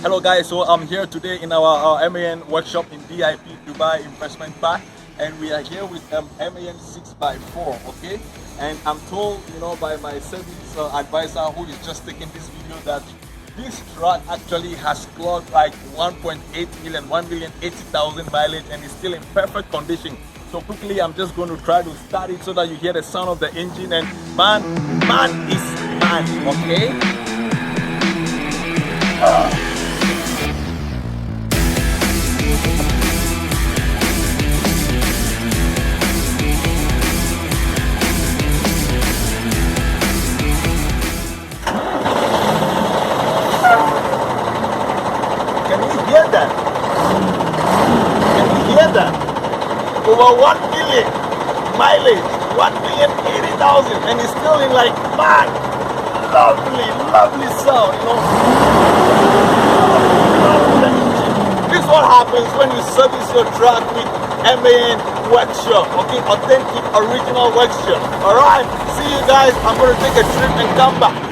Hello guys, so I'm here today in our MAN workshop in DIP Dubai Investment Park, and we are here with MAN 6x4, okay? And I'm told, by my service advisor who is just taking this video that this truck actually has clocked like 1.8 million, 1,080,000 mileage and is still in perfect condition. So quickly, I'm just going to try to start it so that you hear the sound of the engine, and man is man, okay? Can you hear that? Can you hear that? Over 1 million mileage, 1,080,000, and it's still in like, man, lovely sound, This is what happens when you service your truck with MAN workshop, okay? Authentic, original workshop. Alright, see you guys. I'm going to take a trip and come back.